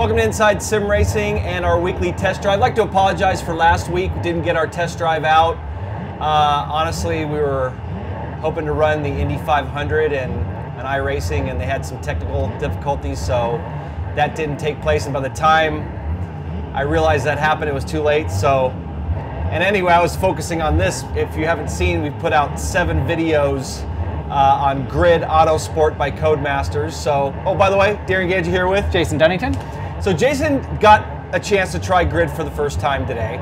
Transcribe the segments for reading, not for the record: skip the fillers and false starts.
Welcome to Inside Sim Racing and our weekly test drive. I'd like to apologize for last week. We didn't get our test drive out. Honestly, we were hoping to run the Indy 500 and an iRacing, and they had some technical difficulties, so that didn't take place. And by the time I realized that happened, it was too late. And anyway, I was focusing on this. If you haven't seen, we've put out 7 videos on Grid Autosport by Codemasters. So, oh, by the way, Darin Gage here with Jason Dunnington. So Jason got a chance to try Grid for the first time today.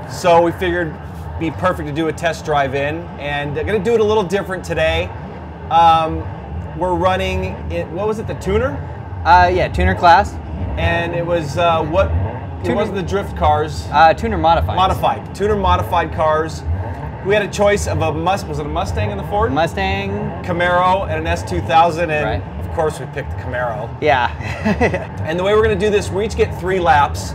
So we figured it'd be perfect to do a test drive in, and I'm gonna do it a little different today. We're running it, what was it, the tuner? Yeah, tuner class. And it was what? It wasn't the drift cars. Tuner modified. Tuner modified cars. We had a choice of was it a Mustang in the Ford? Mustang. Camaro and an S2000, and right. Of course we picked the Camaro. Yeah. And the way we're gonna do this, we each get 3 laps,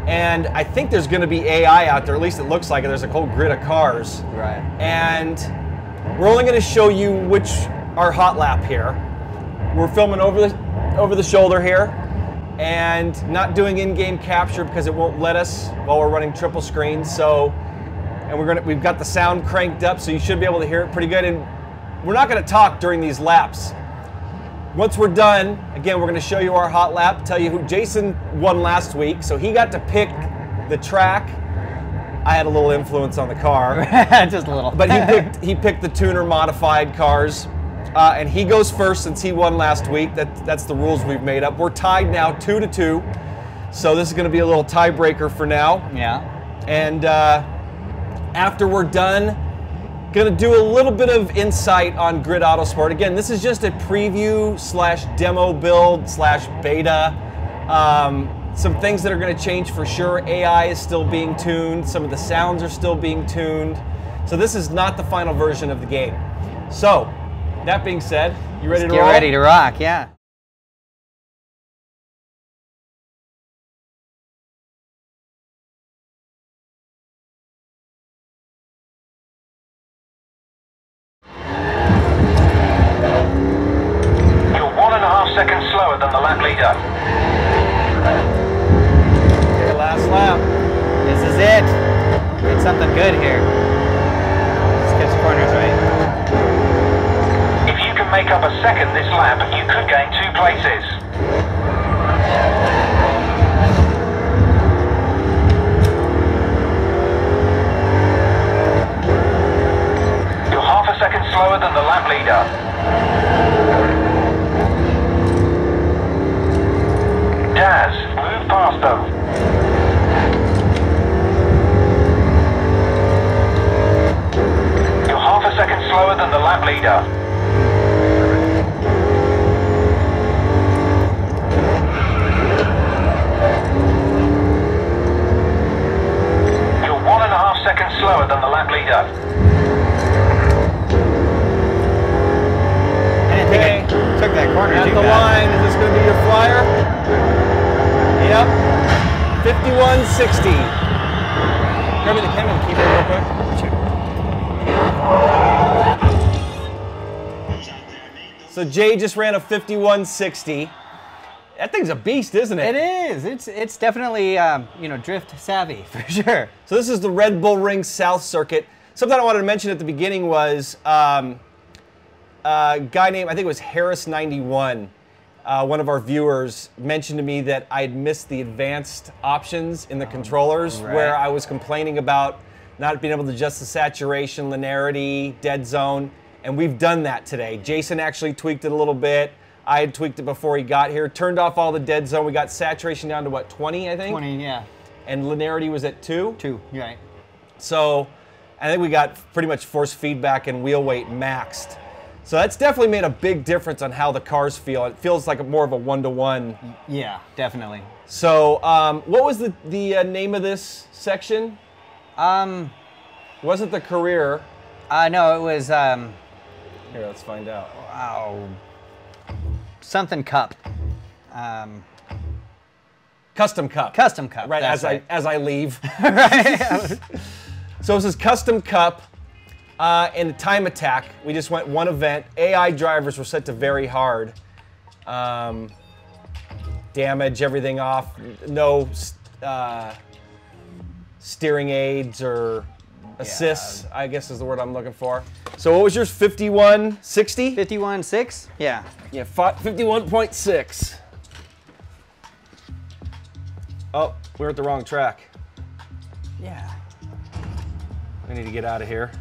and I think there's gonna be AI out there, at least it looks like it. There's a whole grid of cars. Right. And we're only gonna show you which our hot lap here. We're filming over the shoulder here, and not doing in-game capture because it won't let us while we're running triple screen. So, and we've got the sound cranked up, so you should be able to hear it pretty good. And we're not gonna talk during these laps. Once we're done, again, we're gonna show you our hot lap, tell you who Jason won last week, so he got to pick the track. I had a little influence on the car. Just a little. But he picked the tuner modified cars. And he goes first since he won last week. That's the rules we've made up. We're tied now 2-2. So this is gonna be a little tiebreaker for now. Yeah. And after we're done, gonna do a little bit of insight on Grid Autosport. Again, this is just a preview / demo build / beta. Some things that are gonna change for sure. AI is still being tuned. Some of the sounds are still being tuned. So this is not the final version of the game. So, that being said, you ready to roll? Get ready to rock, yeah. You're 1.5 seconds slower than the lap leader. Okay, last lap. This is it. Get something good here. Sketch corners, right? If you can make up a second this lap, you could gain 2 places. You're 0.5 second slower than the lap leader. Daz, move past them. You're 0.5 second slower than the lap leader. You're 1.5 seconds slower than the lap leader. I didn't think it took that corner At too the bad. line, is this gonna be your flyer? Yep, 5160. Grab me the camera and keep it real quick. So Jay just ran a 5160. That thing's a beast, isn't it? It is. It's definitely you know, drift savvy for sure. So this is the Red Bull Ring South Circuit. Something I wanted to mention at the beginning was a guy named, I think it was Harris91, one of our viewers mentioned to me that I had missed the advanced options in the controllers, right. where I was complaining about not being able to adjust the saturation, linearity, dead zone, and we've done that today. Jason actually tweaked it a little bit. I had tweaked it before he got here, turned off all the dead zone. We got saturation down to what, 20, I think? 20, yeah. And linearity was at 2? 2, right. So I think we got pretty much force feedback and wheel weight maxed. So that's definitely made a big difference on how the cars feel. It feels like more of a 1-to-1. Yeah, definitely. So what was the name of this section? Wasn't the career? No, it was, Here, let's find out. wow, something cup. Custom Cup. Custom Cup. Right, that's as I leave. right. So this is Custom Cup. In the time attack, we just went 1 event. AI drivers were set to very hard. damage everything off. No steering aids or assists, I guess is the word I'm looking for. So what was yours, 5160? 51.6? Yeah. Yeah, 51.6. Oh, we're at the wrong track. Yeah. I need to get out of here.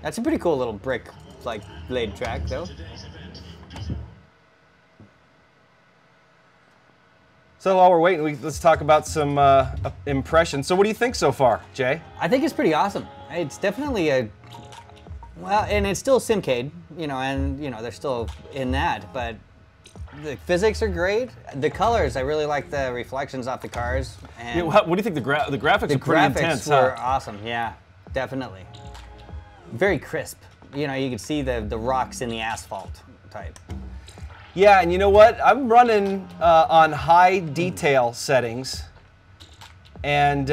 That's a pretty cool little brick, like, laid track, though. So while we're waiting, let's talk about some impressions. So what do you think so far, Jay? I think it's pretty awesome. It's definitely a, well, and it's still Simcade, you know, and, you know, they're still in that, but the physics are great. The colors, I really like the reflections off the cars. And Yeah, what do you think the graphics are pretty intense, The graphics were awesome, yeah, definitely. Very crisp. You know, you could see the rocks in the asphalt type. Yeah, and you know what? I'm running on high detail settings, and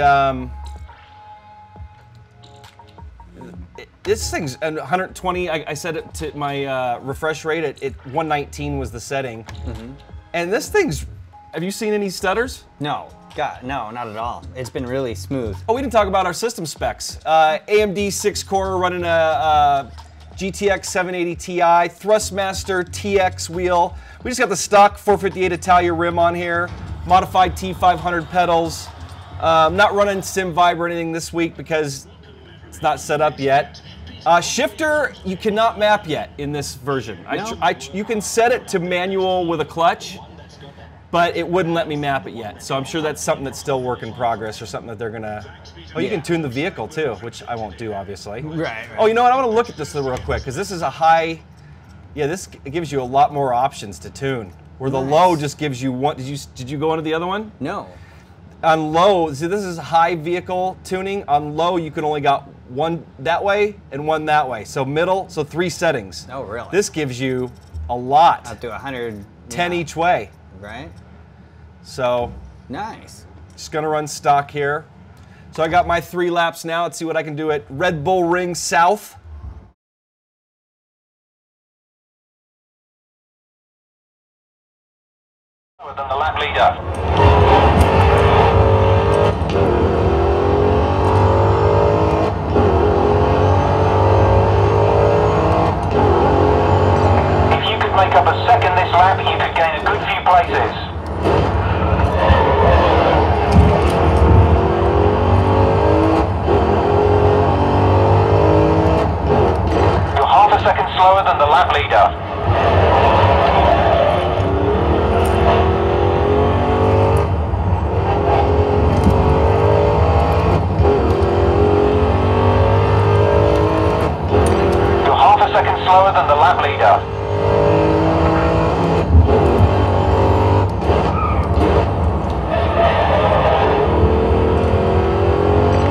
this thing's 120. I set it to my refresh rate at 119 was the setting, and this thing's. Have you seen any stutters? No, God, no, not at all. It's been really smooth. Oh, we didn't talk about our system specs. AMD 6-core running a GTX 780 Ti, Thrustmaster TX wheel. We just got the stock 458 Italia rim on here, modified T500 pedals. Not running SimVibe or anything this week because it's not set up yet. Shifter, you cannot map yet in this version. No? You can set it to manual with a clutch, but it wouldn't let me map it yet. So I'm sure that's something that's still work in progress or something that they're gonna, oh, you can tune the vehicle too, which I won't do, obviously. Right. Oh, you know what, I wanna look at this real quick, because this is a high, yeah, this gives you a lot more options to tune. Where the low just gives you one, did you go into the other one? No. On low, see this is high vehicle tuning. On low, you can only got one that way and one that way. So middle, so 3 settings. Oh, really? This gives you a lot. Up to 100. 10 each way. Right. So, Nice. just gonna run stock here. So I got my 3 laps now. Let's see what I can do at Red Bull Ring South. Slower than the lap leader. If you could make up a second this lap, you could gain a good few places. You're half a second slower than the lap leader. Second slower than the lap leader.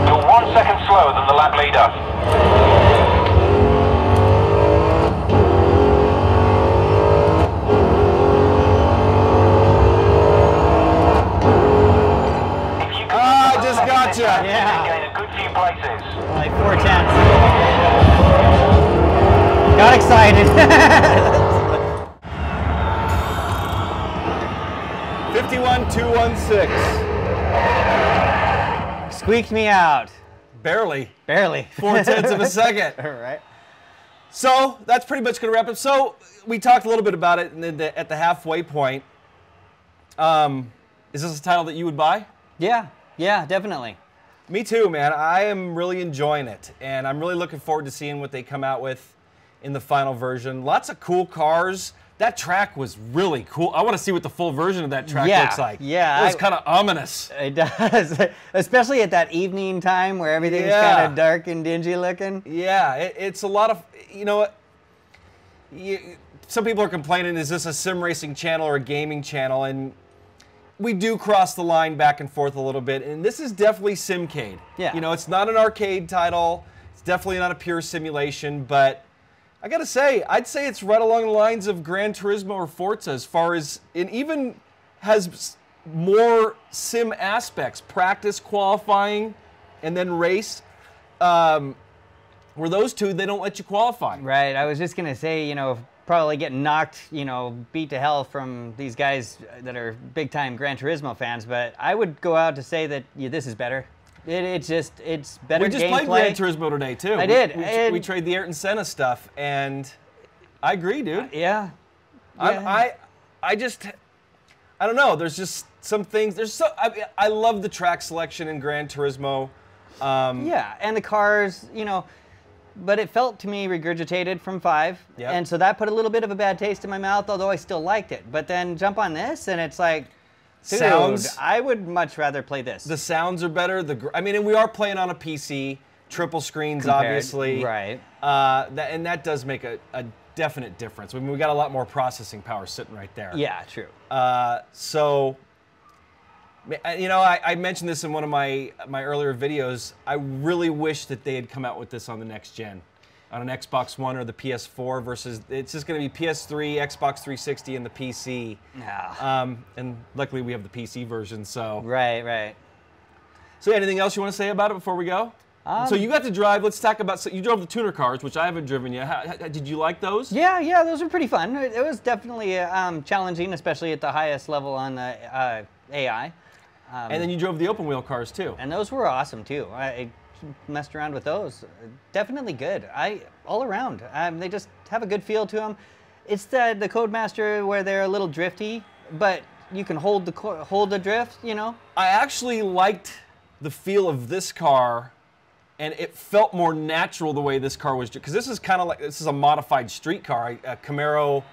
You're 1 second slower than the lap leader. If you I just got you. Yeah. you gain a good few places. Like 4/10. Got excited. 51,216. Squeaked me out. Barely. Barely. 4/10 of a second. All right. So that's pretty much going to wrap up. So we talked a little bit about it at the halfway point. Is this a title that you would buy? Yeah. Yeah, definitely. Me too, man. I am really enjoying it, and I'm really looking forward to seeing what they come out with in the final version. Lots of cool cars. That track was really cool. I want to see what the full version of that track looks like. Yeah. It was kind of ominous. It does. Especially at that evening time where everything's kind of dark and dingy looking. Yeah, it's a lot of, you know, some people are complaining, is this a sim racing channel or a gaming channel? And we do cross the line back and forth a little bit, and this is definitely Simcade. Yeah. You know, it's not an arcade title. It's definitely not a pure simulation, but I gotta say, I'd say it's right along the lines of Gran Turismo or Forza as far as, it even has more sim aspects, practice, qualifying, and then race. Where those two, they don't let you qualify. Right. I was just going to say, you know, probably getting knocked, you know, beat to hell from these guys that are big-time Gran Turismo fans, but I would go out to say that this is better. It's better. We just played Gran Turismo today too. I did. We traded the Ayrton Senna stuff, and I agree, dude. Yeah. I just, I don't know. There's just some things. I love the track selection in Gran Turismo. Yeah, and the cars, you know, but it felt to me regurgitated from 5, and so that put a little bit of a bad taste in my mouth, although I still liked it. But then jump on this, and it's like, dude, sounds. I would much rather play this. The sounds are better. I mean, and we are playing on a PC, triple screens, obviously. Right. And that does make a definite difference. I mean, we got a lot more processing power sitting right there. Yeah, true. So, you know, I mentioned this in one of my earlier videos. I really wish that they had come out with this on the next gen, on an Xbox One or the PS4 versus, it's just going to be PS3, Xbox 360, and the PC. Yeah. And luckily we have the PC version, so. Right. So anything else you want to say about it before we go? So you got to drive, let's talk about, so you drove the tuner cars, which I haven't driven yet. Did you like those? Yeah, those were pretty fun. It was definitely challenging, especially at the highest level on the AI. And then you drove the open wheel cars too. And those were awesome too. I messed around with those. Definitely good. All around. They just have a good feel to them. It's the Codemaster where they're a little drifty, but you can hold the drift, you know? I actually liked the feel of this car, and it felt more natural the way this car was, because this is kind of like, this is a modified street car, a Camaro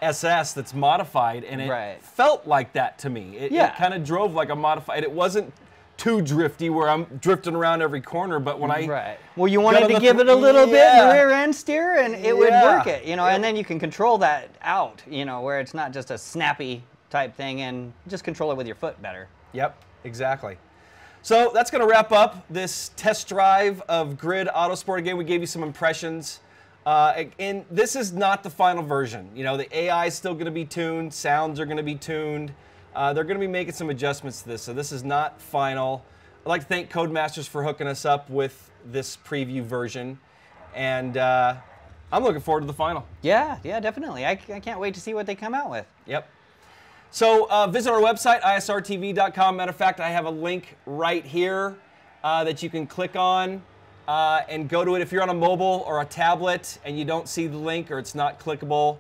SS that's modified, and it felt like that to me. It kind of drove like a modified. It wasn't too drifty where I'm drifting around every corner, but when I well, you wanted to give it a little bit in the rear end steer, and it would work it, you know. And then you can control that out, you know, where it's not just a snappy type thing, and just control it with your foot better. Yep, exactly. So that's going to wrap up this test drive of Grid Autosport. Again, we gave you some impressions. And this is not the final version. You know, the AI is still going to be tuned. Sounds are going to be tuned. They're going to be making some adjustments to this. So this is not final. I'd like to thank Codemasters for hooking us up with this preview version. And I'm looking forward to the final. Yeah, definitely. I can't wait to see what they come out with. Yep. So visit our website, isrtv.com. Matter of fact, I have a link right here that you can click on. And go to it. If you're on a mobile or a tablet and you don't see the link or it's not clickable,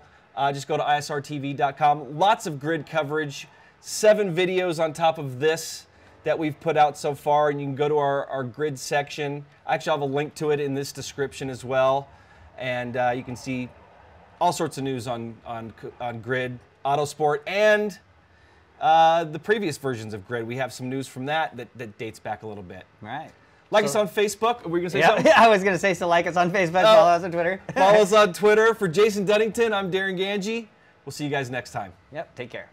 just go to isrtv.com. Lots of grid coverage, 7 videos on top of this that we've put out so far, and you can go to our grid section. I actually have a link to it in this description as well, and you can see all sorts of news on Grid Autosport and the previous versions of Grid. We have some news from that dates back a little bit. Right. Like us on Facebook. Were you going to say something? I was going to say, so like us on Facebook, follow us on Twitter. Follow us on Twitter. For Jason Dunnington, I'm Darin Ganji. We'll see you guys next time. Yep, take care.